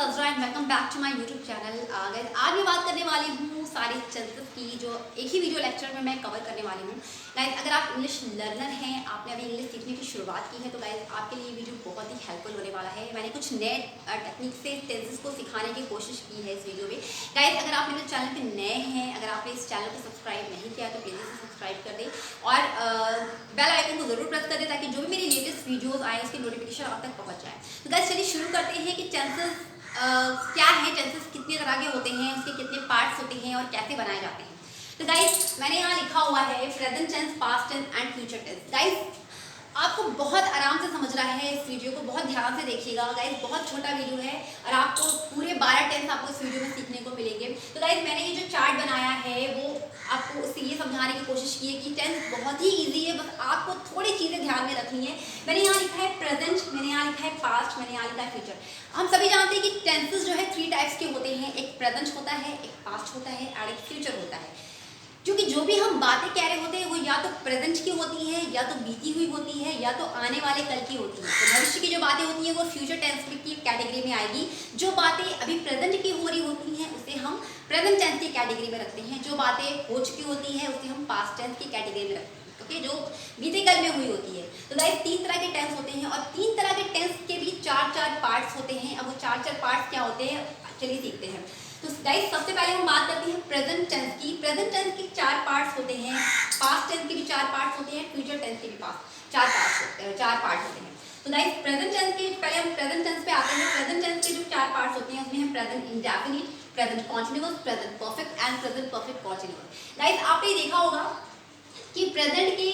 सजरा and welcome back to my YouTube channel. आज मैं बात करने वाली हूँ सारे टेंसेस की जो एक ही वीडियो लेक्चर में मैं कवर करने वाली हूँ। गाइस अगर आप इंग्लिश लर्नर हैं, आपने अभी इंग्लिश सीखने की शुरुआत की है, तो गाइस आपके लिए वीडियो बहुत ही हेल्पफुल होने वाला है। मैंने कुछ नए टेक्निक से टेंसेस को सिखाने की कोशिश की है इस वीडियो में। गाइस अगर आप मेरे चैनल पर नए हैं, अगर आपने इस चैनल को सब्सक्राइब नहीं किया तो प्लीज़ इसे सब्सक्राइब कर दें और बेल आइकन को ज़रूर प्रेस कर दें ताकि जो भी मेरी लेटेस्ट वीडियोज़ आए उसकी नोटिफिकेशन आप तक पहुँच जाए। तो गाइस चलिए शुरू करते हैं कि टेंसेस क्या है, टेंसेस कितने तरह के होते हैं, उसके कितने पार्ट्स होते हैं और कैसे बनाए जाते हैं। तो गाइस मैंने यहाँ लिखा हुआ है present tense, past tense and future tense. Guys आपको बहुत आराम से समझ रहा है, इस वीडियो को बहुत ध्यान से देखिएगा। गाइस बहुत छोटा वीडियो है और आपको पूरे 12 टेंस आपको इस वीडियो में सीखने को मिलेंगे। तो गाइस मैंने ये जो चार्ट बनाया है वो आपको उससे ये समझाने की कोशिश की है कि टेंस बहुत ही ईजी है, बस आपको थोड़ी चीज़ें ध्यान में रखनी है। मैंने यहाँ लिखा है प्रेजेंट, मैंने यहाँ लिखा है पास्ट, मैंने यहाँ लिखा है फ्यूचर। हम सभी जानते हैं कि टेंसेस जो है 3 टाइप्स के होते हैं, एक प्रेजेंट होता है, एक पास्ट होता है और एक फ्यूचर होता है। क्योंकि जो भी हम बातें कह रहे होते हैं वो या तो प्रेजेंट की होती है, या तो बीती हुई होती है, या तो आने वाले कल की होती है। तो भविष्य की जो बातें होती हैं वो फ्यूचर टेंस की कैटेगरी में आएगी। जो बातें अभी प्रेजेंट की हो रही होती हैं उसे हम प्रेजेंट टेंस की कैटेगरी में रखते हैं। जो बातें हो चुकी होती है उसे हम पास्ट टेंस की कैटेगरी में रखते हैं। ओके, जो बीते कल में हुई होती है। तो गाइस 3 तरह के टेंस होते हैं और 3 तरह के टेंस के भी 4-4 पार्ट्स होते हैं। अब वो 4-4 पार्ट्स क्या होते हैं चलिए सीखते हैं। तो गाइस सबसे पहले हम बात करते हैं प्रेजेंट टेंस की। प्रेजेंट टेंस के 4 पार्ट्स होते हैं, पास्ट टेंस के भी 4 पार्ट्स होते हैं, फ्यूचर टेंस के भी 4 पार्ट्स होते हैं। तो गाइस प्रेजेंट टेंस के पहले हम प्रेजेंट टेंस पे आते हैं। प्रेजेंट टेंस के जो 4 पार्ट्स होते हैं उसमें हम present indefinite, present continuous, present perfect and present perfect continuous. Guys आपने देखा होगा कि प्रेजेंट के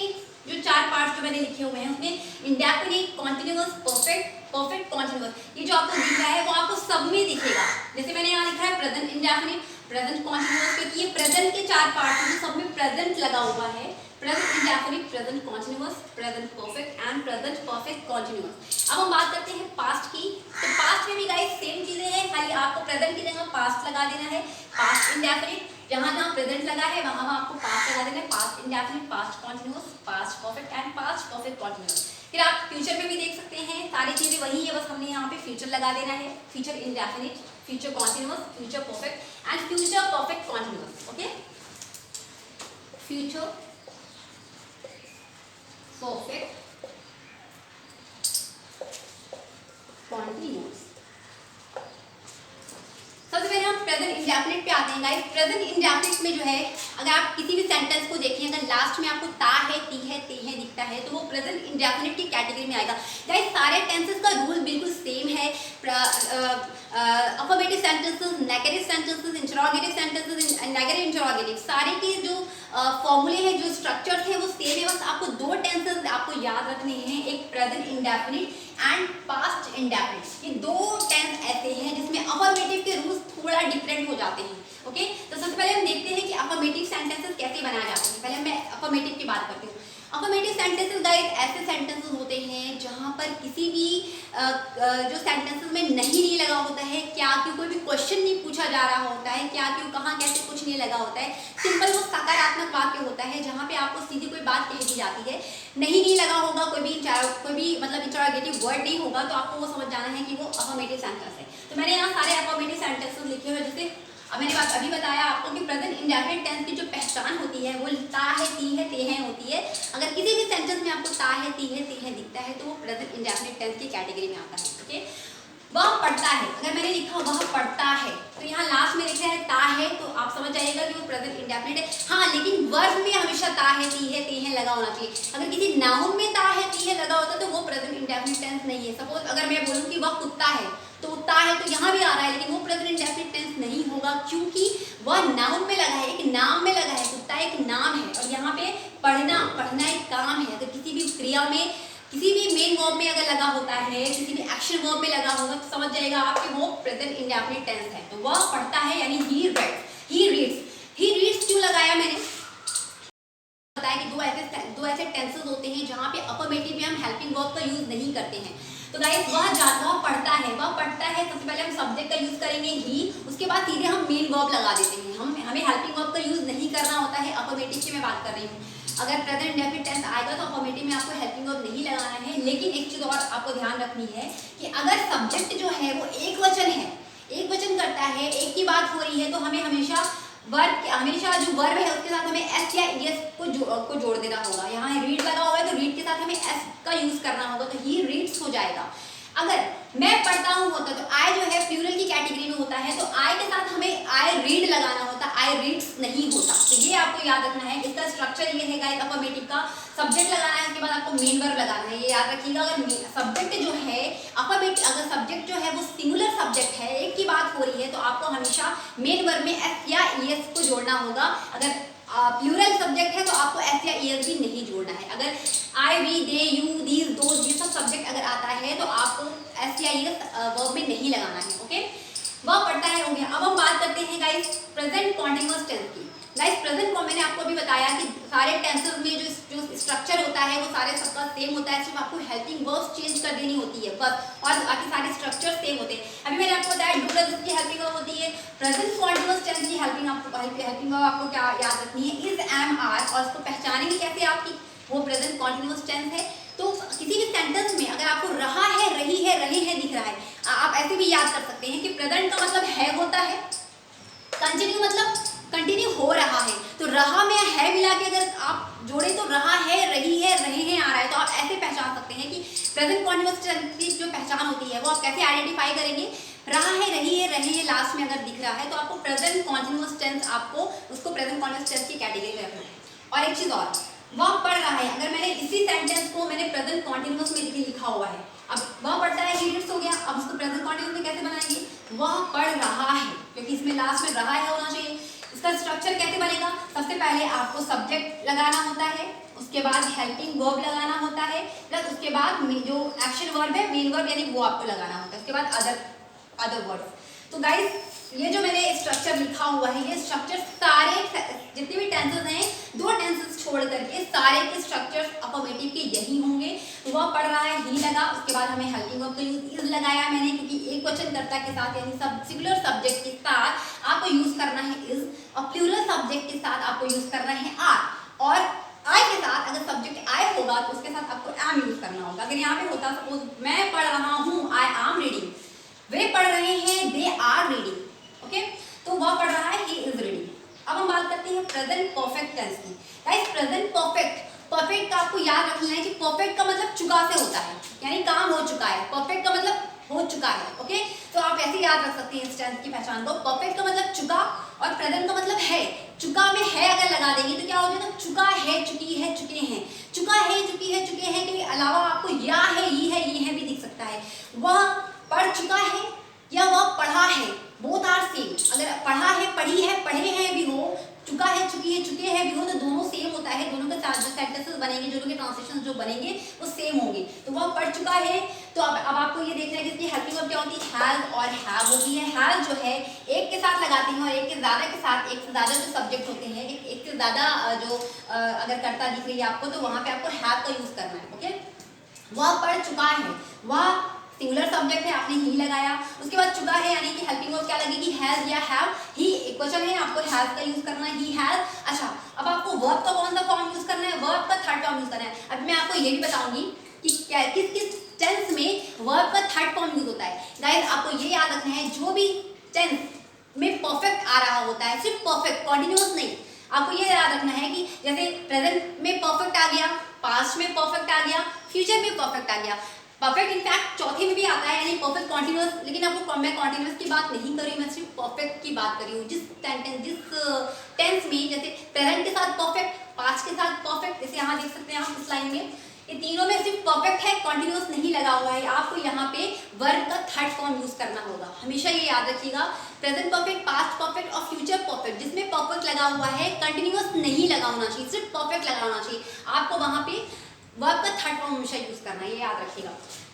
जो 4 पार्ट्स जो मैंने लिखे हुए हैं उसमें indefinite, continuous, perfect, perfect continuous, ये जो आपको दिख रहा है वो आपको सब में दिखेगा। जैसे मैंने यहाँ लिखा है प्रेजेंट इंडेफिनिट, प्रेजेंट कंटीन्यूअस, क्योंकि ये प्रेजेंट के 4 पार्ट्स हैं, सब में प्रेजेंट लगा हुआ है। Present indefinite, present continuous, present perfect and present perfect continuous. अब हम बात करते हैं पास्ट की। तो पास्ट में भी गाइस सेम चीजें हैं, खाली आपको प्रेजेंट की जगह पास्ट लगा देना है। पास्ट इंडेफिनिट, जहाँ जहाँ प्रेजेंट लगा है वहाँ आपको पास्ट लगा देना है। Past indefinite, past continuous, past perfect and past perfect continuous. फिर आप फ्यूचर में भी देख सकते हैं, सारी चीजें वही है, बस हमने यहाँ पे फ्यूचर लगा देना है। Future indefinite, future continuous, future perfect and future perfect continuous. Okay, future perfect continuous. सबसे पहले हम प्रेजेंट इंडेफिनिट पे आते हैं। गाइस प्रेजेंट इंडेफिनिट में जो है, अगर आप किसी भी सेंटेंस को देखिए, अगर लास्ट में आपको ता है, ती है, ते है दिखता है तो वो प्रेजेंट इंडेफिनिट की कैटेगरी में आएगा। गाइस सारे टेंसेस का रूल बिल्कुल सेम है। Affirmative sentences, negative sentences, interrogative sentences, negative interrogative, सारे के जो फॉर्मूले हैं, जो स्ट्रक्चर्स हैं वो सेम है। बस आपको 2 टेंसेस आपको याद रखने हैं, एक present indefinite and past indefinite. ये 2 टेंस ऐसे हैं जिसमें अफर्मेटिव के रूल्स थोड़ा डिफरेंट हो जाते हैं। ओके, तो सबसे पहले हम देखते हैं कि अफर्मेटिव सेंटेंसेस कैसे बनाए जाते हैं। पहले मैं अफर्मेटिव की बात करती हूँ। अफर्मेटिव सेंटेंसेस गाइस ऐसे सेंटेंसेस होते हैं जहाँ पर किसी भी जो सेंटेंसेस में नहीं लगा होता है, क्या क्यों, कोई भी क्वेश्चन नहीं पूछा जा रहा होता है, क्या क्यों, कहाँ, कैसे, कुछ नहीं लगा होता है। सिंपल वो सकारात्मक वाक्य होता है जहाँ पे आपको सीधी कोई बात कह दी जाती है, नहीं लगा होगा, कोई भी मतलब इंटरोगेटिव वर्ड नहीं होगा, तो आपको वो समझ जाना है कि वो अफर्मेटिव सेंटेंस है। तो मैंने यहाँ सारे अफर्मेटिव सेंटेंसेस लिखे हुए, जैसे अब मैंने अभी बताया आपको कि प्रेजेंट इंडेफिनिट टेंस की जो पहचान होती है वो ता है, ती है, ते है होती है। अगर किसी भी सेंटेंस में आपको ता है, ती है, ते है दिखता है तो वो प्रेजेंट इंडेफिनिट टेंस की कैटेगरी में आता है। ओके, वह पढ़ता है, अगर मैंने लिखा वह पढ़ता है तो यहाँ लास्ट में लिखा है ता है, तो आप समझ जाइएगा कि वो प्रेजेंट इंडेफिनिट है। हाँ, लेकिन वर्ब में हमेशा ता है, ती है, ते है लगा होना चाहिए। अगर किसी नाउन में ता है, ती है लगा होता तो वो प्रेजेंट इंडेफिनिट टेंस नहीं है। सपोज अगर मैं बोलूँ कि वह कुत्ता है तो ता है तो यहाँ भी आ रहा है, लेकिन वो प्रेजेंट इंडेफिनिट टेंस नहीं होगा क्योंकि वह नाउन में लगा है, एक नाम में लगा है। कुत्ता एक नाम है और यहाँ पे पढ़ना एक काम है। अगर किसी भी क्रिया में, किसी भी मेन वर्ब में अगर लगा होता है, किसी भी एक्शन वर्ब में लगा होगा तो समझ जाएगा आप कि वो प्रेजेंट इंडेफिनिट टेंस है। तो वह पढ़ता है यानी he reads, he reads. He reads क्यों लगाया मैंने बताया कि दो ऐसे टेंसेस होते हैं जहाँ पे अफर्मेटिव में हम हेल्पिंग वर्ब का यूज नहीं करते हैं। तो गाइस वह पढ़ता है, वह पढ़ता है, सबसे पहले हम सब्जेक्ट का यूज करेंगे ही, उसके बाद सीधे हम मेन वर्ब लगा देते हैं। हमें हेल्पिंग वर्ब का यूज नहीं करना होता है। अफर्मेटिव की मैं बात कर रही हूँ, अगर प्रेजेंट इंडेफिनिट टेंस आएगा तो अफर्मेटिव में आपको हेल्पिंग वर्ब नहीं लगाना है। लेकिन एक चीज और आपको ध्यान रखनी है कि अगर सब्जेक्ट जो है वो एक वचन है, की बात हो रही है तो हमें हमेशा जो वर्ब है उसके साथ हमें एस या ईएस को जोड़ देना होगा। यहाँ रीड लगा हुआ है तो रीड के साथ हमें एस का यूज करना होगा, तो ही रीड्स हो जाएगा। अगर मैं पढ़ता हूँ होता तो आई जो है प्लूरल की कैटेगरी में होता है, तो आई के साथ हमें आई रीड लगाना होता, आई रीड्स नहीं होता। तो ये आपको याद रखना है। इसका स्ट्रक्चर ये है गाइस, अफर्मेटिव का सब्जेक्ट लगाना है, उसके बाद आपको मेन वर्ब लगाना है, ये याद रखिएगा। अगर सब्जेक्ट जो है अफर्मेटिव, अगर सब्जेक्ट जो है वो सिंगुलर सब्जेक्ट है, एक की बात हो रही है, तो आपको हमेशा मेन वर्ब में एस या ईएस को जोड़ना होगा। अगर प्लूरल सब्जेक्ट है तो आपको एस या ईएस भी नहीं जोड़ना है। अगर I, we, they, you, these, those ये सब सब्जेक्ट अगर आता है तो आपको एस या ईएस वर्ब में नहीं लगाना है। ओके, वह पढ़ता है हो गया। अब हम बात करते हैं गाइस प्रेजेंट कॉन्टिन्यूअस टेंस की। गाइस प्रेजेंट को मैंने आपको अभी बताया कि सारे टेंसेस में जो स्ट्रक्चर होता है वो सारे सबका सेम होता है, सिर्फ आपको हेल्पिंग वर्ब्स चेंज कर देनी होती है बस, और बाकी सारे स्ट्रक्चर सेम होते हैं। अभी मैंने आपको बताया डू डज की हेल्पिंग वर्ब होती है, प्रेजेंट कॉन्टिन्यूअस टेंस की हेल्पिंग वर्ब आपको क्या याद रखनी है, इज, एम, आर, और उसको पहचानेंगे कैसे आपकी वो प्रेजेंट कॉन्टिन्यूअस टेंस है। तो किसी भी सेंटेंस में अगर आपको रहा है, रही है, रहे हैं दिख रहा है, आप ऐसे भी याद कर सकते हैं कि प्रेजेंट का मतलब है होता है, कंटिन्यू मतलब कंटिन्यू हो रहा है, तो रहा में है मिला के अगर आप जोड़े तो रहा है, रही है, रहे हैं आ रहा है, तो आप ऐसे पहचान सकते हैं कि प्रेजेंट कॉन्टिन्यूअस टेंस की जो पहचान होती है वो आप कैसे आइडेंटिफाई करेंगे। रहा है, रही है, रहे हैं लास्ट में अगर दिख रहा है तो आपको प्रेजेंट कॉन्टिन्यूअस टेंस, आपको उसको प्रेजेंट कॉन्टिन्यूअस टेंस की कैटेगरी में रखना है। और एक चीज और, वह पढ़ रहा है, अगर मैंने इसी सेंटेंस को मैंने प्रेजेंट कॉन्टिन्यूअस में लिखा हुआ है, अब वह पढ़ता है ही रीड्स हो गया, अब उसको प्रेजेंट कॉन्टिन्यूअस में कैसे बनाएंगे, वह पढ़ रहा है, क्योंकि इसमें लास्ट में रहा है होना चाहिए। इसका स्ट्रक्चर कैसे बनेगा, सबसे पहले आपको सब्जेक्ट लगाना होता है, उसके बाद हेल्पिंग वर्ब लगाना होता है, प्लस उसके बाद जो एक्शन वर्ब है मेन वर्ब यानी वो आपको लगाना होता है, उसके बाद अदर वर्ब। तो गाइस ये जो मैंने स्ट्रक्चर लिखा हुआ है, ये स्ट्रक्चर सारे जितने भी टेंसेस हैं, दो टेंसेस छोड़ करके सारे के स्ट्रक्चर्स अफर्मेटिव के यही होंगे। तो वह पढ़ रहा है, ही लगा, उसके बाद हमें हेल्पिंग वर्ब का यूज इज लगाया मैंने, क्योंकि एक वचनकर्ता के साथ यानी सब सिंगुलर सब्जेक्ट के साथ आपको यूज करना है इज, और प्लूरल सब्जेक्ट के साथ आपको यूज करना है आर, और आई के साथ अगर सब्जेक्ट आई होगा तो उसके साथ आपको एम यूज करना होगा। अगर यहाँ पे होता सपोज मैं पढ़ रहा हूँ, आई एम रीडिंग, वे पढ़ रहे हैं, दे आर रीडिंग, ओके, तो वह पढ़ रहा है, ही इज रीडिंग। अब हम बात करते हैं प्रेजेंट परफेक्ट टेंस की। गाइस प्रेजेंट परफेक्ट का आपको याद रखना है कि परफेक्ट का मतलब चुका से होता है, यानी काम हो चुका है, परफेक्ट का मतलब हो चुका है। ओके, तो आप ऐसे याद रख सकते हैं इस टेंस की पहचान को, परफेक्ट का मतलब चुका और प्रेजेंट का मतलब है। चुका में है अगर लगा देंगे तो क्या हो जाएगा, चुका है, चुकी है, चुके हैं, चुका है, चुकी है, चुके हैं के अलावा आपको या है, ये है भी दिख सकता है। वह पढ़ चुका है या वह पढ़ा है, बोथ आर सेम। अगर पढ़ा है, पढ़ी है, पढ़े हैं भी हो, चुका है, चुकी है, चुके हैं भी हो, तो दोनों सेम होता है, दोनों के साथ जो सेंटेंसेस बनेंगे, जो ट्रांसलेशन जो बनेंगे वो सेम होंगे। तो वह पढ़ चुका है, तो अब आपको ये देखना है कि इसकी हेल्पिंग वर्ब क्या होती है, हैज और हैव होती है। हैज जो है एक के साथ लगाते हैं और एक के ज़्यादा के साथ, एक से ज़्यादा जो सब्जेक्ट होते हैं, एक से ज़्यादा जो अगर कर्ता दिख रही है आपको तो वहाँ पे आपको हैव का यूज करना है। ओके, वह पढ़ चुका है, वह सिंगुलर सब्जेक्ट है, आपने ही लगाया, उसके बाद चुका है यानी कि हेल्पिंग वर्ब क्या लगेगी, हैज या हैव, ही एक वचन है, आपको हैज का यूज करना है, ही हैज। अच्छा, अब आपको वर्ब का कौन सा फॉर्म यूज करना है, वर्ब का थर्ड फॉर्म यूज करना है। अब मैं आपको ये भी बताऊंगी कि किस किस टेंस में वर्ब का थर्ड फॉर्म यूज होता है। गाइस आपको ये याद रखना है, जो भी टेंस में परफेक्ट आ रहा होता है, सिर्फ परफेक्ट, कॉन्टिन्यूअस नहीं, आपको ये याद रखना है कि जैसे प्रेजेंट में परफेक्ट आ गया, पास्ट में परफेक्ट आ गया, फ्यूचर में परफेक्ट आ गया, परफेक्ट इनफैक्ट चौथे में भी आता है यानी परफेक्ट कॉन्टिन्यूअस। लेकिन आपको मैं कॉन्टिन्यूअस की बात नहीं कर रही, मैं सिर्फ परफेक्ट की बात कर रही हूँ। जिस टेंस में जैसे प्रेजेंट के साथ परफेक्ट, पास्ट के साथ परफेक्ट, जैसे यहाँ देख सकते हैं आप इस लाइन में, ये तीनों में सिर्फ परफेक्ट है, कॉन्टिन्यूअस नहीं लगा हुआ है। आपको यहाँ पे वर्ब का थर्ड फॉर्म यूज करना होगा, हमेशा ये याद रखिएगा। प्रेजेंट परफेक्ट, पास्ट परफेक्ट और फ्यूचर परफेक्ट, जिसमें परफेक्ट लगा हुआ है, कंटिन्यूअस नहीं लगा होना चाहिए, सिर्फ परफेक्ट लगा होना चाहिए। आपको वहाँ पे वर्ब का थर्ड फॉर्म हमेशा यूज करना है, ये याद रखिएगा।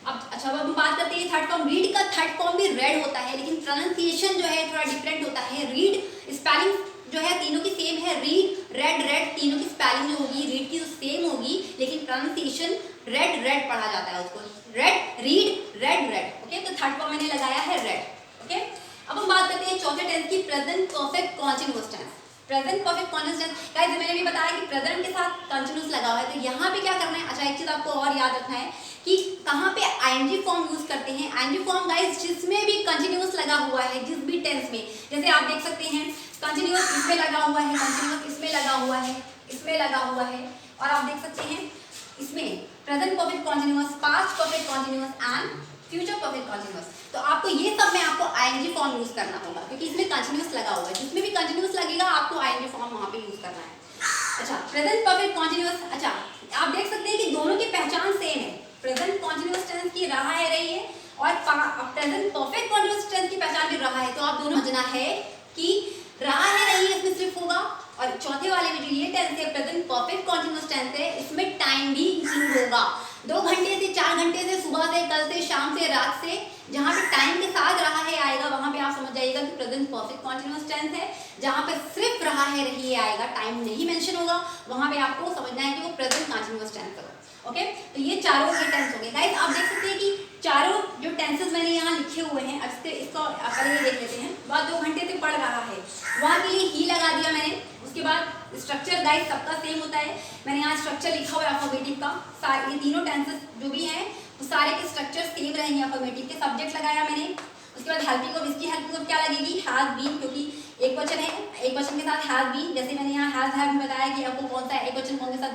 अब अच्छा, अब हम बात करते हैं थर्ड फॉर्म। रीड का थर्ड फॉर्म भी रेड होता है, लेकिन प्रोनाउंसिएशन जो है थोड़ा डिफरेंट होता है। रीड स्पेलिंग जो है तीनों की सेम है, रीड, रेड, रेड, तीनों की स्पेलिंग जो होगी रीड की सेम होगी, लेकिन प्रोनाउंसिएशन रेड रेड पढ़ा जाता है उसको, red, read, red, red. Okay, तो थर्ड फॉर्म मैंने लगाया है रेड। ओके, अब हम बात करते हैं चौथे टेंस की, present perfect continuous tense. Present perfect continuous tense, guys मैंने भी बताया कि प्रेजेंट के साथ कंटिन्यूअस लगा हुआ है, तो यहाँ पे क्या करना है। अच्छा, एक चीज आपको और याद रखना है कि कहाँ पे आईएनजी फॉर्म यूज करते हैं। आईएनजी फॉर्म गाइस जिसमें भी कंटिन्यूअस लगा हुआ है, जिस भी टेंस में। जैसे आप देख सकते हैं कंटिन्यूअस इसमें लगा हुआ है, कंटिन्यूअस इसमें लगा हुआ है, इसमें लगा हुआ है, और आप देख सकते हैं इसमें present perfect continuous, past perfect continuous and future perfect continuous. तो आपको ये सब में आपको आईएनजी फॉर्म यूज करना होगा क्योंकि इसमें कंटिन्यूअस लगा हुआ है। जिसमें भी कंटिन्यूअस लगेगा आपको आईएनजी फॉर्म वहां पे यूज करना है। अच्छा, प्रेजेंट परफेक्ट कंटिन्यूअस, अच्छा आप देख सकते हैं कि दोनों की पहचान सेम है। प्रेजेंट कंटिन्यूअस टेंस की रहा है, रही है, और प्रेजेंट परफेक्ट कंटिन्यूअस टेंस की पहचान भी रहा है। तो आप दोनों समझना है कि रहा है, रही है इसमें सिर्फ होगा, और चौथे वाले में जो ये टेंस है प्रेजेंट परफेक्ट कंटिन्यूअस टेंस है, इसमें टाइम भी इंक्लूड होगा। 2 घंटे से 4 घंटे से, सुबह से, कल से, शाम से, रात से, जहाँ पे टाइम के साथ रहा है आएगा वहां पे आप समझ जाइएगा कि प्रेजेंट परफेक्ट कंटिन्यूअस टेंस है। जहाँ पे सिर्फ रहा है, रही है आएगा, टाइम नहीं मेंशन होगा, वहां पे आपको समझना है कि वो प्रेजेंट कंटिन्यूअस टेंस है। ओके, तो ये चारों ये टेंस हो गए। गाइस आप देख सकते हैं कि चारों जो टेंसेस मैंने यहाँ लिखे हुए हैं, अब इसको पहले देख लेते हैं। बात 2 घंटे से पढ़ रहा है, वहाँ के लिए ही लगा दिया मैंने। उसके बाद स्ट्रक्चर गाइस सबका सेम होता है, मैंने यहाँ स्ट्रक्चर लिखा हुआ है अल्फाबेटिक का। सारे ये तीनों टेंसेस जो भी हैं वो सारे के स्ट्रक्चर सेम रहेंगे अल्फाबेटिक के। सब्जेक्ट लगाया मैंने, उसके बाद हेल्पिंग वर्ब, इसकी हेल्पिंग वर्ब क्या लगेगी, हैज बीन, क्योंकि एक वचन है, एक वचन के साथ हैज बीन। जैसे मैंने यहाँ हैज हैव बताया कि आपको कौन सा एक वचन कौन के साथ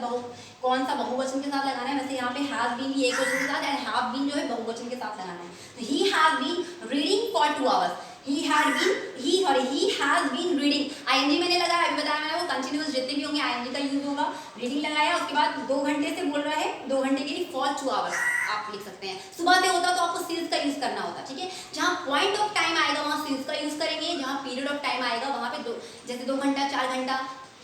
कौन सा बहुवचन के साथ लगाना है, वैसे यहाँ पे हैज बीन भी एक वचन के साथ एंड हैव बीन जो है बहुवचन के साथ लगाना है। तो he has been reading for 2 hours, he has been reading। ING मैंने लगाया, अभी बताया मैंने, वो कंटिन्यूअस जितने भी होंगे आईएनजी का यूज होगा। रीडिंग लगाया, उसके बाद 2 घंटे से बोल रहा है, 2 घंटे के लिए फॉर 2 आवर्स आप लिख सकते हैं। सुबह से होता तो आपको सिंस का यूज करना होता, ठीक है। जहाँ पॉइंट ऑफ टाइम आएगा वहाँ सिंस का यूज करेंगे, जहाँ पीरियड ऑफ टाइम आएगा वहाँ पे जैसे 2 घंटा, 4 घंटा,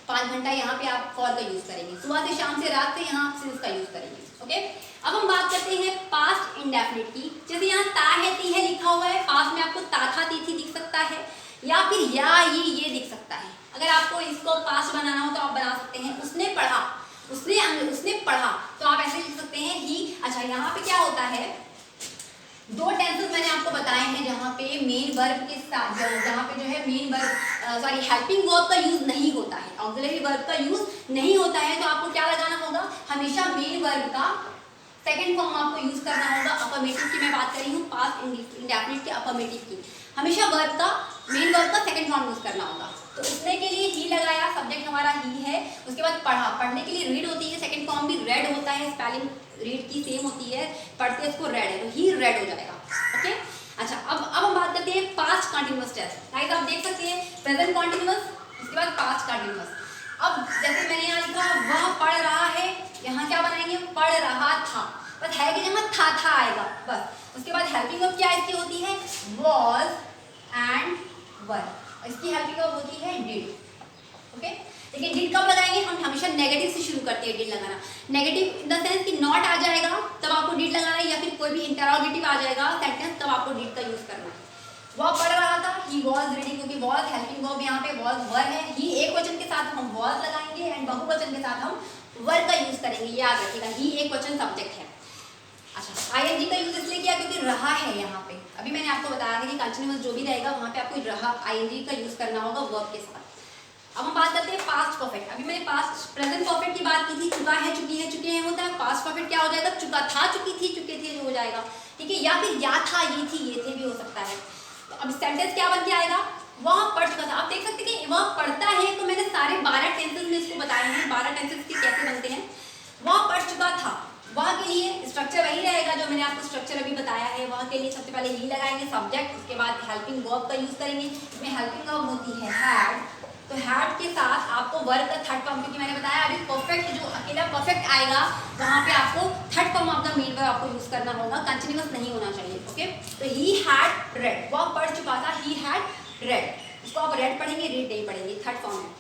5 घंटा, यहाँ पे आप फॉर का यूज करेंगे। सुबह से, शाम से, रात से, यहाँ आप सिंस का यूज करेंगे। ओके, अब हम बात करते हैं पास्ट इंडेफिनिट की। जैसे यहाँ ता है, ती है लिखा हुआ है, पास्ट में आपको ता था, ती थी दिख सकता है, या फिर या ये दिख सकता है। अगर आपको इसको पास्ट बनाना हो तो आप बना सकते हैं उसने पढ़ा, उसने पढ़ा, तो आप ऐसे लिख सकते हैं ही। अच्छा, यहाँ पे क्या होता है, 2 टेंसेस मैंने आपको बताए हैं जहाँ पे मेन वर्ब के साथ, जहाँ पे जो है मेन वर्ब हेल्पिंग वर्ब का यूज नहीं होता है, ऑक्सिलरी वर्ब का यूज नहीं होता है, तो आपको क्या लगाना होगा, हमेशा मेन वर्ब का सेकंड फॉर्म आपको यूज करना होगा। अफर्मेटिव की मैं बात कर रही हूँ, पास्ट इंडेफिनिट के अफर्मेटिव की, हमेशा वर्ब का मेन वर्ब का सेकंड फॉर्म यूज करना होगा। तो उसने के लिए ही लगाया, सब्जेक्ट हमारा ही है। उसके बाद पढ़ा, पढ़ने के लिए रीड होती है, सेकंड फॉर्म भी रेड होता है, स्पेलिंग रीड की सेम होती है, पढ़ते इसको रेड है, तो ही रेड हो जाएगा। ओके, अच्छा अब हम बात करते हैं पास्ट कंटिन्यूअस टेंस। गाइस आप देख सकते हैं प्रेजेंट कंटिन्यूअस, उसके बाद पास्ट कंटिन्यूअस। अब जैसे मैंने यहाँ लिखा वह पढ़ रहा है, यहाँ क्या बनाएंगे, पढ़ रहा था, बस है कि जहाँ था आएगा बस। उसके बाद हेल्पिंग वर्ब क्या इसकी होती है, was एंड वर, इसकी हेल्पिंग वर्ब होती है did। ओके, लेकिन डिड कब लगाएंगे, हम हमेशा नेगेटिव से शुरू करते हैं डिड लगाना। नेगेटिव इन द सेंस कि नॉट आ जाएगा तब आपको डिड लगाना है, या फिर कोई भी इंटरोगेटिव आ जाएगा सेंटेंस तब आपको डिड का यूज करना है। वह पढ़ रहा था, ही वॉज रीडिंग, क्योंकि वॉज हेल्पिंग वर्ब यहाँ पे वॉज वर है। ही एक वचन के साथ हम वॉज लगाएंगे एंड बहुवचन के साथ हम वर का यूज करेंगे, याद रखिएगा। ही एक वचन सब्जेक्ट है। अच्छा, आईएनजी का यूज इसलिए किया क्योंकि रहा है यहाँ पे, अभी मैंने आपको बताया था कि कंटिन्यूअस जो भी रहेगा वहाँ पे आपको रहा आईएनजी का यूज करना होगा वर्ब के साथ। अब हम बात करते हैं पास्ट परफेक्ट। अभी मैंने पास्ट प्रेजेंट परफेक्ट की बात की थी, चुका है, चुकी है, चुके हैं होता है। पास्ट परफेक्ट क्या हो जाएगा, चुका था, चुकी थी, चुके थे जो हो जाएगा, ठीक है, या फिर या था, ये थी, ये थे भी हो सकता है। तो अब सेंटेंस क्या बन के आएगा, वह पढ़ चुका था। आप देख सकते हैं कि वह पढ़ता है, तो मैंने सारे 12 टेंसेस में इसको बताए हैं, 12 टेंसेस के कैसे बनते हैं। वह पढ़ चुका था, वहाँ के लिए स्ट्रक्चर वही रहेगा जो मैंने आपको स्ट्रक्चर अभी बताया है। वहाँ के लिए सबसे पहले ही लगाएंगे सब्जेक्ट, उसके बाद हेल्पिंग वर्ब का यूज करेंगे। इसमें हेल्पिंग वर्ब होती है हैड, तो हैड के साथ आपको वर्ब का थर्ड फॉर्म, क्योंकि मैंने बताया अभी परफेक्ट जो अकेला परफेक्ट आएगा वहाँ पे आपको third form of the main verb आपको यूज करना होगा, कंटिन्यूअस नहीं होना चाहिए। ओके, तो ही हैड रेड, वह पढ़ चुका था, ही हैड रेड, इसको आप रेड पढ़ेंगे, रीड नहीं पढ़ेंगे, थर्ड फॉर्म है।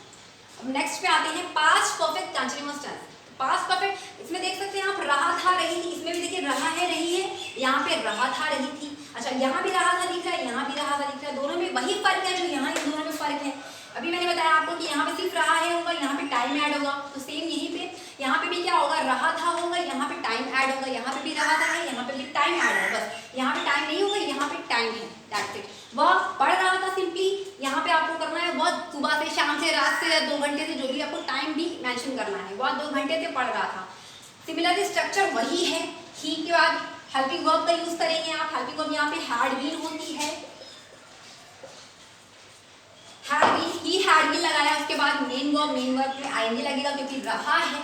अब नेक्स्ट पे आते हैं past perfect continuous tense. Past perfect इसमें देख सकते हैं आप, रहा था, रही थी, इसमें भी देखिए रहा है, रही है, यहाँ पे रहा था, रही थी। अच्छा, यहाँ भी रहा था दिख रहा है, यहाँ भी रहा था दिख रहा है, दोनों में वही फर्क है जो यहाँ इन दोनों में फर्क है। अभी मैंने बताया आपको कि यहाँ पे सिर्फ रहा है होगा, यहाँ पे टाइम ऐड होगा, तो सेम यहीं पे यहाँ पे भी क्या होगा, रहा था होगा, यहाँ पे टाइम ऐड होगा, यहाँ पे भी रहा था है, यहाँ पे भी टाइम ऐड है, बस यहाँ पे टाइम नहीं होगा, यहाँ पे टाइम है, दैट्स इट। वह पढ़ रहा था, सिंपली यहाँ पे आपको करना है वह सुबह से, शाम से, रात से, 2 घंटे से, जो भी आपको टाइम भी मेंशन करना है, वह 2 घंटे से पढ़ रहा था। सिमिलरली स्ट्रक्चर वही है, ही के बाद हेल्पिंग वर्ब का यूज करेंगे आप। हेल्पिंग वर्ब यहाँ पे हैड बीन होती है, मेन वर्ब में आईएनजी लगेगा क्योंकि रहा है।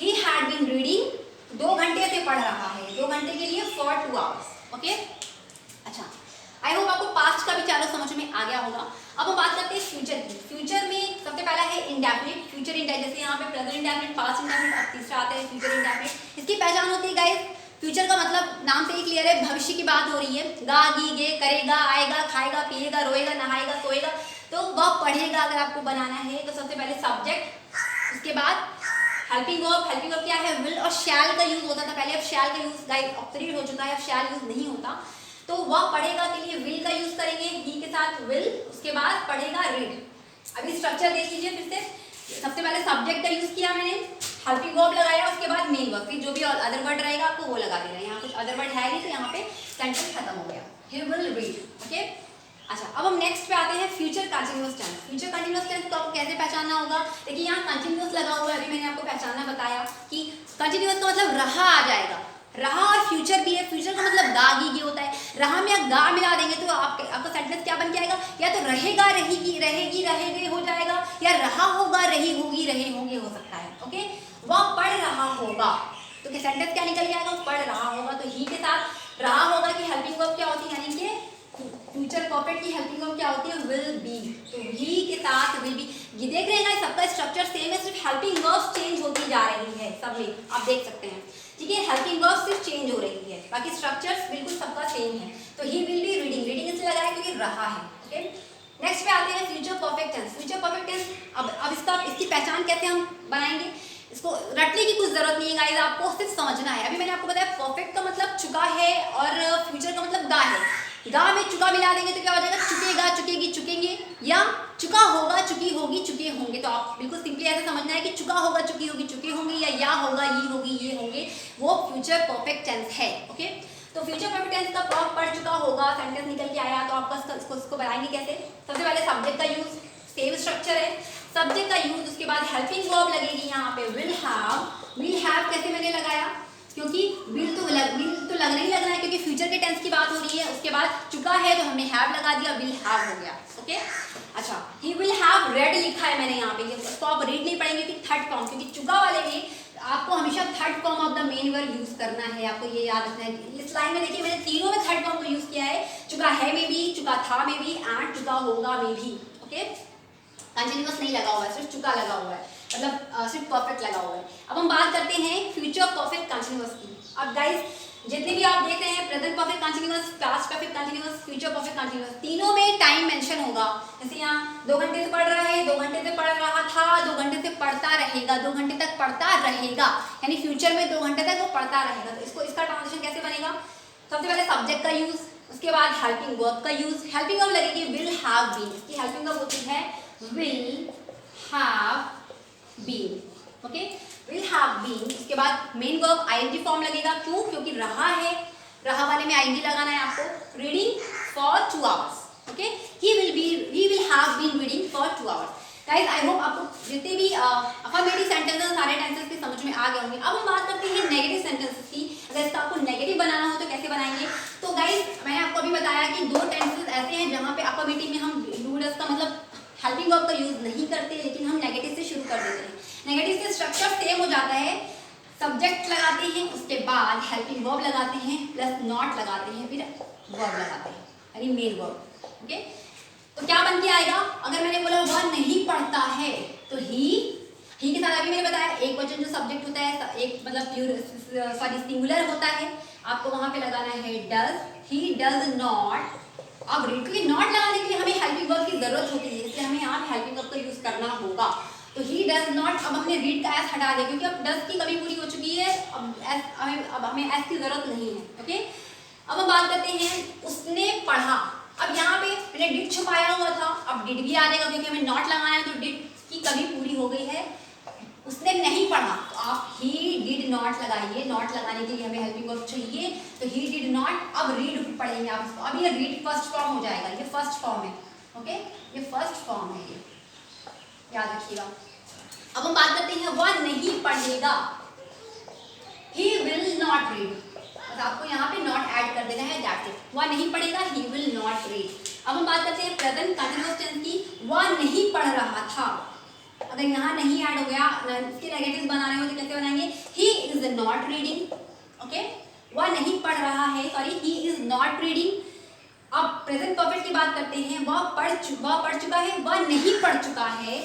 ही हैड बीन रीडिंग 2 घंटे से पढ़ रहा है, 2 घंटे के लिए फॉर 2 आवर्स। ओके, अच्छा आई होप आपको पास्ट का भी चारों समझ में आ गया होगा। अब हम बात करते हैं फ्यूचर की। फ्यूचर में सबसे पहला है इंडेफिनिट, फ्यूचर इंडेफिनिट, जैसे यहाँ पे प्रेजेंट इंडेफिनिट, पास्ट इंडेफिनिट, अब तीसरा आता है फ्यूचर इंडेफिनिट। इसकी पहचान होती है गाइस, फ्यूचर का मतलब नाम से ही क्लियर है, भविष्य की बात हो रही है। गा गी गे, करेगा, आएगा, खाएगा, पिएगा, रोएगा, नहाएगा, सोएगा, तो वह पढ़ेगा अगर आपको बनाना है। तो सबसे पहले सब्जेक्ट, उसके बाद हेल्पिंग वर्ब। हेल्पिंग वर्ब क्या है, विल और शैल का यूज होता था पहले, अब शैल का यूज गाइस ऑब्सोलीट हो चुका है, अब शैल यूज नहीं होता। तो वह पढ़ेगा के लिए विल का यूज करेंगे, ही के साथ विल, उसके बाद पढ़ेगा रीड। अभी स्ट्रक्चर देख लीजिए फिर से। सबसे पहले सब्जेक्ट का यूज किया मैंने, हेल्पिंग वर्ब लगाया, उसके बाद मेन वर्ब, फिर जो भी अदर वर्ड रहेगा आपको वो लगा देना। यहाँ कुछ अदर वर्ड है नहीं तो यहाँ पे सेंटेंस खत्म हो गया, ही विल रीड। ओके, अच्छा अब हम नेक्स्ट पे आते हैं future continuous tense. Future continuous tense को आपको कैसे पहचानना होगा, देखिए यहाँ कंटिन्यूअस लगा हुआ है, अभी मैंने आपको पहचानना बताया कि कंटिन्यूअस का मतलब रहा आ जाएगा, रहा और फ्यूचर भी है। फ्यूचर का मतलब गा गी गे होता है, रहा में आप गा मिला देंगे तो आपका सेंटेंस क्या बन के आएगा, या तो रहेगा, रहेगी, रहेगी, रहेगे हो जाएगा, या रहा होगा, रही होगी, रहे होंगे हो सकता है। ओके, वह पढ़ रहा होगा, तो क्या सेंटेंस क्या निकल के आएगा, पढ़ रहा होगा। तो ही के साथ रहा होगा की हेल्पिंग वर्ब क्या होती है, यानी कि फ्यूचर परफेक्ट की हेल्पिंग वर्ब क्या होती है, विल बी। तो ही के साथ विल बी, ये देख रहे हैं ना, सबका स्ट्रक्चर सेम है, सिर्फ हेल्पिंग वर्ब्स चेंज होती जा रही है सब में, आप देख सकते हैं। ठीक है, हेल्पिंग वर्ब्स सिर्फ चेंज हो रही है, बाकी स्ट्रक्चर्स बिल्कुल सबका सेम है। तो he will be reading, reading इसलिए लगाया क्योंकि रहा है। ओके, नेक्स्ट पे आते हैं future perfect tense. Future perfect tense, अब इसकी पहचान कैसे हम बनाएंगे, इसको रटने की कुछ जरूरत नहीं है गाइस, आपको सिर्फ समझना है। अभी मैंने आपको बताया परफेक्ट का मतलब चुका है और फ्यूचर का मतलब गा है। गा में चुका मिला देंगे तो क्या हो जाएगा, चुकेगा, चुकेगी, चुकेंगे, या चुका होगा, चुकी होगी, चुके होंगे। तो आप बिल्कुल सिंपली ऐसे समझना है कि चुका होगा, चुकी होगी, चुके होंगे, या होगा, ये होगी, ये होंगे, वो फ्यूचर परफेक्ट टेंस है। ओके, तो फ्यूचर परफेक्ट टेंस का प्रॉप पढ़ चुका होगा, सेंटेंस निकल के आया, तो आपका इसको बनाएंगे कैसे। सबसे पहले सब्जेक्ट का यूज, सेम स्ट्रक्चर है, सब्जेक्ट का यूज, उसके बाद हेल्पिंग वर्ब लगेगी यहाँ पे विल हैव। विल हैव कैसे मैंने लगाया, क्योंकि विल तो लगना ही लगना है, क्योंकि फ्यूचर के टेंस की बात हो रही है। उसके बाद चुका है तो हमने हैव लगा दिया, विल हैव हो गया। ओके, अच्छा ही विल हैव रेड लिखा है मैंने यहाँ पे, इसको आप रीड नहीं पढ़ेंगे कि थर्ड फॉर्म, क्योंकि चुका वाले में आपको हमेशा third form of the main verb use करना है, आपको ये याद रखना है। इस लाइन में देखिए मैंने तीनों में थर्ड फॉर्म को यूज किया है, चुका है में भी, चुका था में भी, एंड चुका होगा में भी। ओके, कंटिन्यूअस नहीं लगा हुआ है, सिर्फ चुका लगा हुआ है, मतलब सिर्फ परफेक्ट लगा हुआ है। अब हम बात करते हैं फ्यूचर परफेक्ट कंटिन्यूअस की। अब गाइस जितने भी आप देख रहे हैं, present perfect continuous, past perfect continuous, future perfect continuous, तीनों में टाइम मेंशन होगा। जैसे यहाँ 2 घंटे से पढ़ रहा है, 2 घंटे से पढ़ रहा था, 2 घंटे से पढ़ता रहेगा, 2 घंटे तक पढ़ता रहेगा, यानी फ्यूचर में 2 घंटे तक वो पढ़ता रहेगा। तो इसका ट्रांसलेशन कैसे बनेगा, सबसे पहले सब्जेक्ट का यूज, उसके बाद हेल्पिंग वर्ब का यूज। हेल्पिंग वर्ब लगेगी विल हैव बीन, इसकी हेल्पिंग वर्ब होती है will have been. Okay, will have been, उसके बाद मेन वर्ब आईएनजी फॉर्म लगेगा, क्यों, क्योंकि रहा है, रहा वाले में आईएनजी लगाना है आपको। Reading for 2 hours. Okay, he will have been reading for 2 hours. Guys I hope आपको जितने भी अफर्मेटिव सेंटेंसेस सारे टेंसेस की समझ में आ गए होंगे। अब हम बात करते हैं नेगेटिव सेंटेंसेस की। अगर इसका आपको नेगेटिव बनाना हो तो कैसे बनाएंगे, तो गाइस मैंने आपको अभी बताया कि 2 टेंसेस ऐसे हैं जहाँ पे अफर्मेटिव में हम डूडस का मतलब हेल्पिंग वर्ब का यूज नहीं करते, लेकिन हम नेगेटिव से शुरू कर देते हैं। नेगेटिव से स्ट्रक्चर सेम हो जाता है, सब्जेक्ट लगाते हैं, उसके बाद हेल्पिंग वर्ब लगाते हैं, प्लस नॉट लगाते हैं, फिर वर्ब लगाते हैं, यानी मेन वर्ब। ओके, तो क्या बन के आएगा, अगर मैंने बोला वह नहीं पढ़ता है तो ही के साथ अभी मैंने बताया एक वचन जो सब्जेक्ट होता है, एक मतलब सिंगुलर होता है, आपको वहां पे लगाना है डज। ही डज नॉट, अब रीड, क्योंकि नॉट लगाने के लिए हमें हेल्पिंग वर्ब की जरूरत होती है, इसलिए हमें यहाँ हेल्पिंग वर्ब का यूज करना होगा। तो ही डज नॉट, अब हमने रीड का एस हटा दिया क्योंकि अब डज की कमी पूरी हो चुकी है, अब हमें एस की जरूरत नहीं है। ओके, अब हम बात करते हैं उसने पढ़ा। अब यहाँ पे मैंने डिड छुपाया हुआ था, अब डिड भी आ जाएगा क्योंकि हमें नॉट लगाना है, तो डिड की कमी पूरी हो गई है। उसने नहीं पढ़ा तो आप ही डिड नॉट लगाइए, नॉट लगाने के लिए हमें हेल्पिंग वर्ब चाहिए, तो ही डिड नॉट। अब रीड पढ़ेंगे आप इसको, अब ये रीड फर्स्ट फॉर्म हो जाएगा, ये फर्स्ट फॉर्म है। ओके, ये फर्स्ट फॉर्म है, ये याद रखिएगा। अब हम बात करते हैं वह नहीं पढ़ेगा, he will not read, बस आपको यहाँ पे नॉट ऐड कर देना है, दैट्स इट। वह नहीं पढ़ेगा, he will not read। अब हम बात करते हैं प्रेजेंट कंटिन्यूअस टेंस की, वह नहीं पढ़ रहा था। अगर यहाँ नहीं ऐड हो गया, इसके नेगेटिव बना रहे हो तो कैसे बनाएंगे? He is not reading, okay, वह नहीं पढ़ रहा है, sorry he is not reading. अब प्रेजेंट परफेक्ट की बात करते हैं, वह पढ़ चुका है, वह नहीं पढ़ चुका है,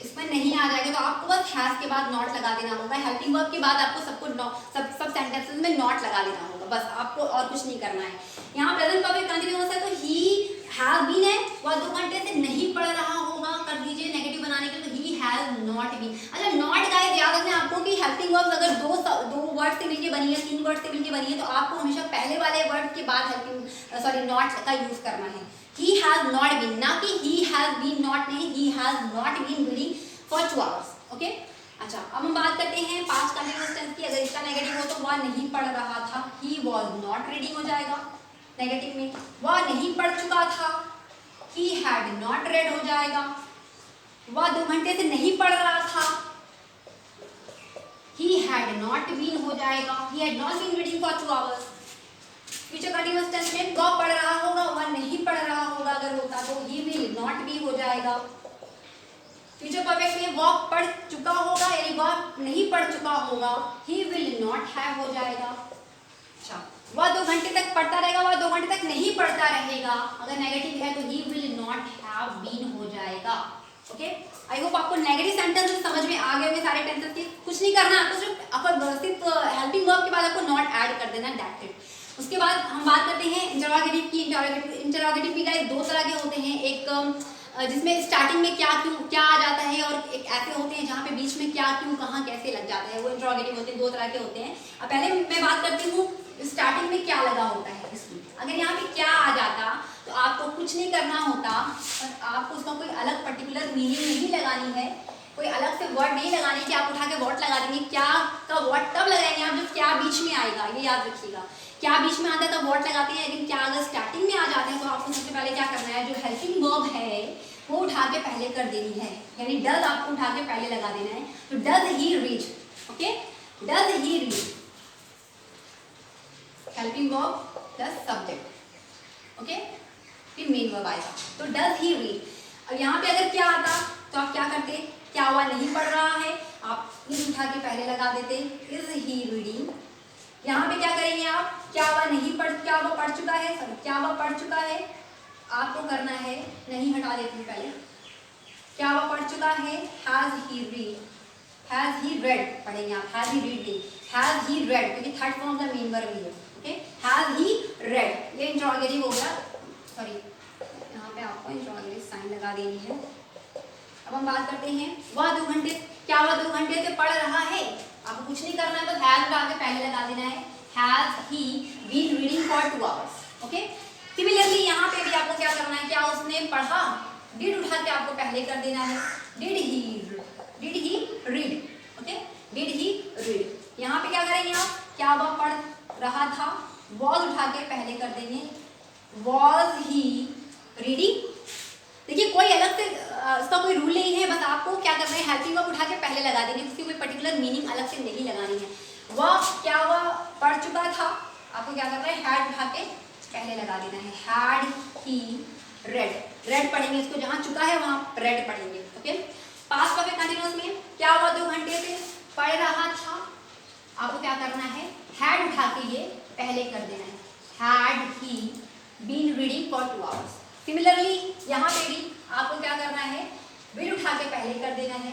इसमें नहीं आ जाएगा तो आपको बस हैज के बाद नॉट लगा देना होगा। हेल्पिंग वर्ब के बाद आपको सब सेंटेंसेस में नॉट लगा देना होगा, बस आपको और कुछ नहीं करना है। यहाँ प्रेजेंट परफेक्ट कंटिन्यूअस है तो ही हैज बीन है, वह 2 घंटे से नहीं पढ़ रहा होगा, कर दीजिए नेगेटिव बनाने के लिए, तो ही हैज नॉट बीन। अच्छा नॉट गाइस याद रखना आपको कि हेल्पिंग वर्ब्स अगर दो वर्ड से मिलके बनी है, 3 वर्ड से मिलके बनी है, तो आपको हमेशा पहले वाले वर्ड के बाद हेल्पिंग नॉट का यूज करना है। He has not been, ना कि he has been not नहीं, he has not been reading for 2 hours, okay. अच्छा अब हम बात करते हैं पास्ट कंटिन्यूअस टेंस की। अगर इसका नेगेटिव हो तो वह नहीं पढ़ रहा था, he was not reading हो जाएगा नेगेटिव में। वह नहीं पढ़ चुका था, he had not read हो जाएगा। वह 2 घंटे से नहीं पढ़ रहा था, he had not been हो जाएगा, he had not been reading for 2 hours। Future continuous tense में वह पढ़ रहा होगा, वह नहीं पढ़ रहा होगा अगर होता तो ही विल नॉट बी हो जाएगा। फ्यूचर परफेक्ट में वह पढ़ चुका होगा यानी वह नहीं पढ़ चुका होगा, ही विल नॉट हैव हो जाएगा। अच्छा वह 2 घंटे तक पढ़ता रहेगा, वह 2 घंटे तक नहीं पढ़ता रहेगा, अगर नेगेटिव है तो he will not have been हो जाएगा, ओके। आई होप आपको नेगेटिव सेंटेंस समझ में आ गए होंगे सारे टेंसेस के। कुछ नहीं करना आपको, सिर्फ हेल्पिंग वर्ब के बाद आपको नॉट ऐड कर देना, दैट्स इट। उसके बाद हम बात करते हैं इंटरोगेटिव की। इंटरोगेटिव भी गाइस 2 तरह के होते हैं, एक जिसमें स्टार्टिंग में क्या आ जाता है, और एक ऐसे होते हैं जहाँ पे बीच में क्या क्यों कहाँ कैसे लग जाता है, वो इंटरोगेटिव होते हैं। 2 तरह के होते हैं। अब पहले मैं बात करती हूँ स्टार्टिंग में क्या लगा होता है इसमें। अगर यहाँ पे क्या आ जाता तो आपको कुछ नहीं करना होता, और आपको उसका कोई अलग पर्टिकुलर मीनिंग नहीं लगानी है, कोई अलग से वर्ड नहीं लगाने कि आप उठा के वर्ड लगा देंगे। क्या का वर्ड तब लगाएंगे आप जब क्या बीच में आएगा, ये याद रखिएगा। क्या बीच में आता है तब वर्ड लगाते हैं, लेकिन क्या अगर स्टार्टिंग में आ जाते हैं तो आपको सबसे पहले क्या करना है, जो हेल्पिंग वर्ब है वो उठा के पहले कर देनी है, यानी डज आपको उठा के पहले लगा देना है। तो does he read, okay, does he read, helping verb plus subject, okay, फिर मेन वर्ब आएगा, तो डज ही रीड। अब यहाँ पे अगर क्या आता तो आप क्या करते, क्या हुआ नहीं पढ़ रहा है, आप इज उठा के पहले लगा देते, इज ही रीडिंग। यहाँ पे क्या करेंगे आप, क्या वह पढ़ चुका है, क्या वह पढ़ चुका है, आपको करना है, नहीं हटा देती हूँ पहले, क्या वह पढ़ चुका है, has he read, has he red पढ़ेंगे आप, हैज ही रीड नहीं, हैज ही रेड, क्योंकि थर्ड फॉर्म का मेन वर्ब ही है, ओके, हैज ही रेड। ये इंटरोगेटिव हो गया, सॉरी यहाँ पे आपको इंटरोगेटिव साइन लगा देनी है। अब हम बात करते हैं वह 2 घंटे, क्या वह 2 घंटे से पढ़ रहा है, आपको कुछ नहीं करना है, बस हैज उठा के पहले लगा देना है, has he been reading for 2 hours, okay. Similarly यहाँ पे भी आपको क्या करना है, क्या उसने पढ़ा, डिड उठा के आपको पहले कर देना है, did he read, okay, did he read. यहाँ पे क्या करेंगे आप, क्या वह पढ़ रहा था, वॉज उठा के पहले कर देंगे, वॉज ही रीडिंग। देखिए कोई अलग से इसका कोई रूल नहीं है, बस आपको क्या करना है, हेल्पिंग वर्ब उठा के पहले लगा देंगे, उसकी कोई पर्टिकुलर मीनिंग अलग से नहीं लगानी है। वह पढ़ चुका था, आपको क्या करना है, हैड उठा के पहले लगा देना है, हैड ही रेड, रेड पढ़ेंगे इसको, जहाँ चुका है वहाँ रेड पढ़ेंगे, ओके। पास्ट परफेक्ट कंटीन्यूअस में क्या हुआ, 2 घंटे से पढ़ रहा था, आपको क्या करना है, हैड उठा के ये पहले कर देना है, had he been reading for 2 hours। Similarly यहाँ पे भी आपको क्या करना है, विल उठा के पहले कर देना है,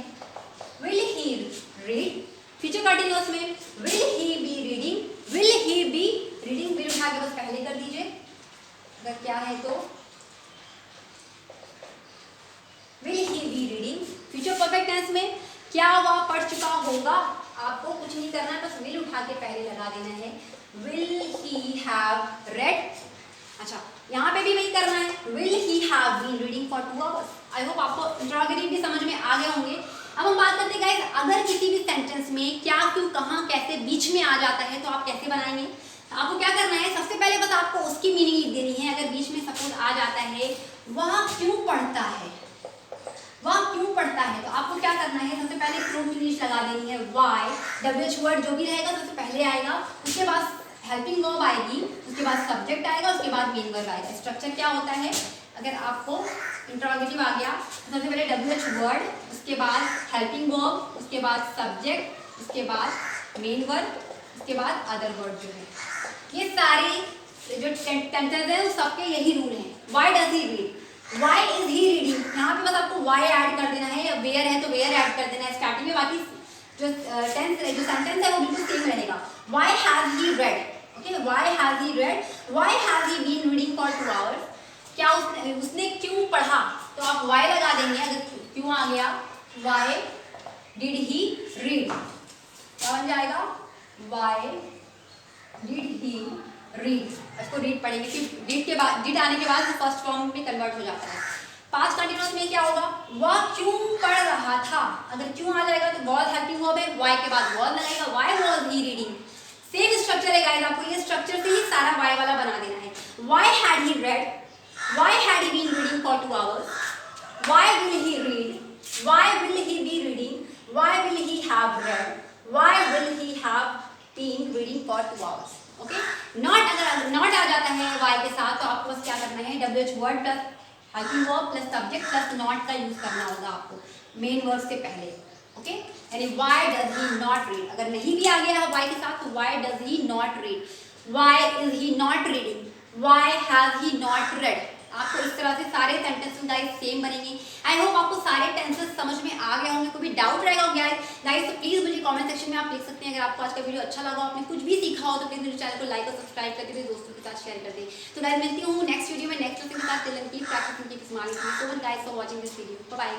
will he read. Future continuous में will he be reading, will he be reading, will उठा के बस पहले कर दीजिए, अगर क्या है तो will he be reading. Future perfect tense में क्या वह पढ़ चुका होगा, आपको कुछ नहीं करना है, बस विल उठा के पहले लगा देना है, विल ही हैव रेड। अच्छा यहाँ पे भी वही करना है, will he have been reading for 2 hours। I hope आपको इंटरोगेटिव भी समझ में आ गए होंगे। अब हम बात करते हैं गाइस, अगर किसी भी सेंटेंस में क्या क्यों कहाँ कैसे बीच में आ जाता है तो आप कैसे बनाएंगे। आपको क्या करना है, सबसे पहले बस आपको उसकी मीनिंग लिख देनी है। अगर बीच में सपोज आ जाता है वह क्यों पढ़ता है, वह क्यों पढ़ता है, तो आपको क्या करना है, सबसे पहले प्रूफ इंग्लिश लगा देनी है, वाई WH वर्ड जो भी रहेगा सबसे पहले आएगा, उसके बाद हेल्पिंग वर्ब आएगी, उसके बाद सब्जेक्ट आएगा, उसके बाद मेन वर्ब आएगा। स्ट्रक्चर क्या होता है, अगर आपको इंट्रोगेटिव आ गया तो सबसे पहले WH वर्ड, उसके बाद हेल्पिंग वर्ब, उसके बाद सब्जेक्ट, उसके बाद मेन वर्ब, उसके बाद अदर वर्ड जो है, ये सारे जो टेंसेस है उस सबके यही रूल हैं। Why does he read, why is he reading, यहाँ पे बस आपको व्हाई ऐड कर देना है, या वेयर है तो वेयर ऐड कर देना है स्टार्टिंग में, बाकी जो जो सेंटेंस है वो बिल्कुल सेम रहेगा। Why has he read, okay, why has he read, why has he been reading for 2 hours, क्या उसने क्यों पढ़ा, तो आप व्हाई लगा देंगे। अगर क्यों आ गया, व्हाई डिड ही रीड, क्या बन जाएगा, व्हाई डिड ही रीड, इसको रीड पढ़ेंगे, फिर डिड के बाद, डिड आने के बाद फर्स्ट फॉर्म में कन्वर्ट हो जाता है। पास्ट कंटिन्यूअस में क्या होगा, वह क्यों पढ़ रहा था, अगर क्यों आ जाएगा तो वॉज हेल्पिंग वर्ब है, वाई के बाद वॉज लगेगा, why was he reading, same structure है गाइस, आपको ये स्ट्रक्चर से ही सारा वाई वाला बना देना है। Why had he read, why had he been reading for 2 hours, why will he read, why will he be reading, why will he have read, why will he have been reading for 2 hours, okay. Not, अगर not आ जाता है Y के साथ तो आपको बस क्या करना है, WH word plus helping verb plus subject plus not का यूज करना होगा आपको मेन वर्ब से पहले, ओके। यानी why does he not read, अगर नहीं भी आ गया है वाई के साथ तो why does he not read, why is he not reading, why has he not red. आपको इस तरह से सारे सेंटेंसेस गाइस सेम बनेंगे। आई होप आपको सारे टेंसेस समझ में आ गए होंगे, कोई भी डाउट रहेगा गाइस तो प्लीज मुझे कमेंट सेक्शन में आप लिख सकते हैं। अगर आपको आज का वीडियो अच्छा लगा, आपने कुछ भी सीखा हो तो प्लीज मेरे चैनल को लाइक और सब्सक्राइब करके मेरे दोस्तों के साथ शेयर कर दें। तो गाइस मिलती हूँ नेक्स्ट वीडियो में नेक्स्ट लेसन के साथ, till then keep practising, keep smiling. So much guys for watching this video, bye bye.